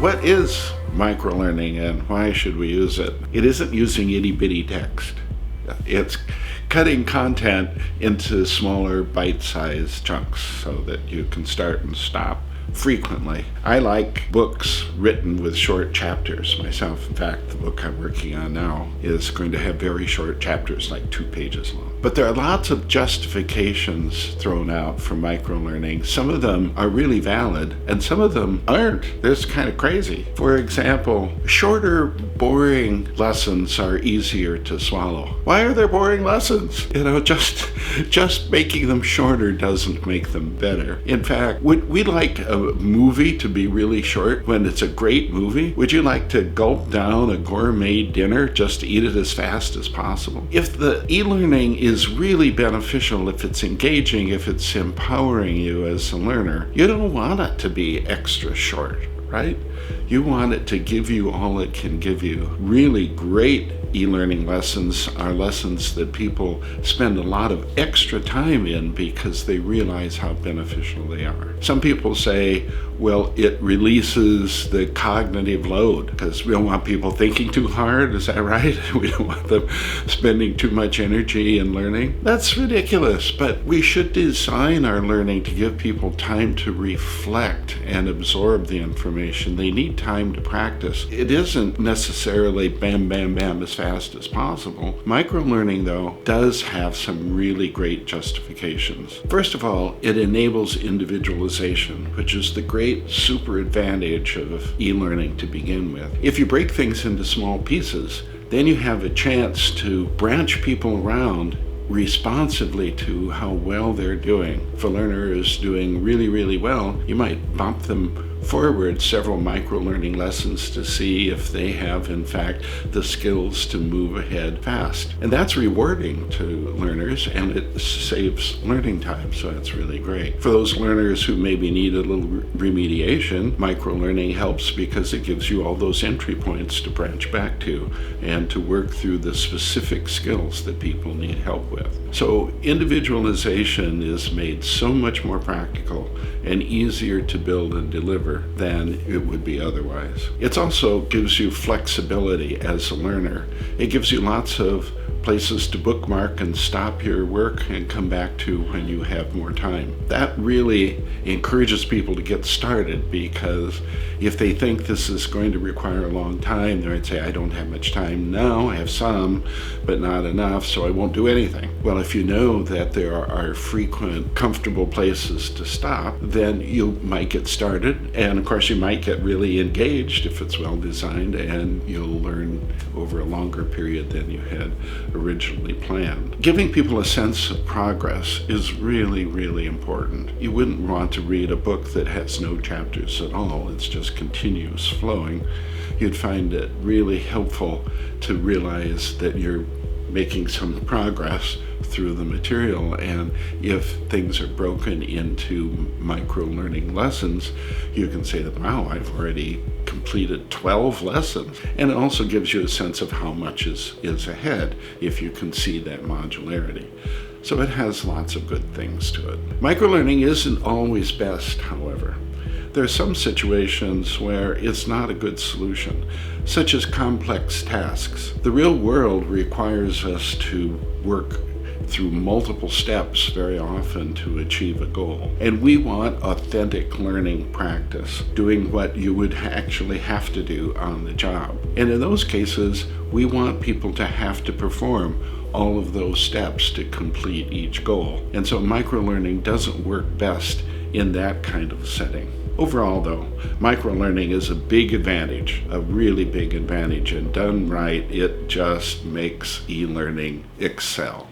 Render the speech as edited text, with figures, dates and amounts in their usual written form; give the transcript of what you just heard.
What is microlearning and why should we use it? It isn't using itty-bitty text. It's cutting content into smaller bite-sized chunks so that you can start and stop frequently. I like books written with short chapters myself. In fact, the book I'm working on now is going to have very short chapters, like 2 pages long. But there are lots of justifications thrown out for microlearning. Some of them are really valid, and some of them aren't. That's kind of crazy. For example, shorter, boring lessons are easier to swallow. Why are there boring lessons? Just making them shorter doesn't make them better. In fact, would we like a movie to be really short when it's a great movie? Would you like to gulp down a gourmet dinner just to eat it as fast as possible? If the e-learning is really beneficial, if it's engaging, if it's empowering you as a learner, you don't want it to be extra short, right? You want it to give you all it can give you. Really great e-learning lessons are lessons that people spend a lot of extra time in because they realize how beneficial they are. Some people say, well, it releases the cognitive load because we don't want people thinking too hard. Is that right? We don't want them spending too much energy in learning. That's ridiculous, but we should design our learning to give people time to reflect and absorb the information. They need time to practice. It isn't necessarily bam, bam, bam as fast as possible. Microlearning, though, does have some really great justifications. First of all, it enables individualization, which is the great super advantage of e-learning to begin with. If you break things into small pieces, then you have a chance to branch people around responsively to how well they're doing. If a learner is doing really, really well, you might bump them forward several micro-learning lessons to see if they have, in fact, the skills to move ahead fast. And that's rewarding to learners, and it saves learning time, so that's really great. For those learners who maybe need a little remediation, micro-learning helps because it gives you all those entry points to branch back to and to work through the specific skills that people need help with. So individualization is made so much more practical and easier to build and deliver than it would be otherwise. It also gives you flexibility as a learner. It gives you lots of places to bookmark and stop your work and come back to when you have more time. That really encourages people to get started, because if they think this is going to require a long time, they might say, I don't have much time now, I have some, but not enough, so I won't do anything. Well, if you know that there are frequent, comfortable places to stop, then you might get started, and of course you might get really engaged if it's well designed, and you'll learn over a longer period than you had originally planned. Giving people a sense of progress is really, really important. You wouldn't want to read a book that has no chapters at all. It's just continuous flowing. You'd find it really helpful to realize that you're making some progress through the material, and if things are broken into micro-learning lessons, you can say that, wow, I've already completed 12 lessons. And it also gives you a sense of how much is ahead if you can see that modularity. So it has lots of good things to it. Microlearning isn't always best, however. There are some situations where it's not a good solution, such as complex tasks. The real world requires us to work through multiple steps very often to achieve a goal. And we want authentic learning practice, doing what you would actually have to do on the job. And in those cases, we want people to have to perform all of those steps to complete each goal. And so microlearning doesn't work best in that kind of setting. Overall, though, microlearning is a big advantage, a really big advantage, and done right, it just makes e-learning excel.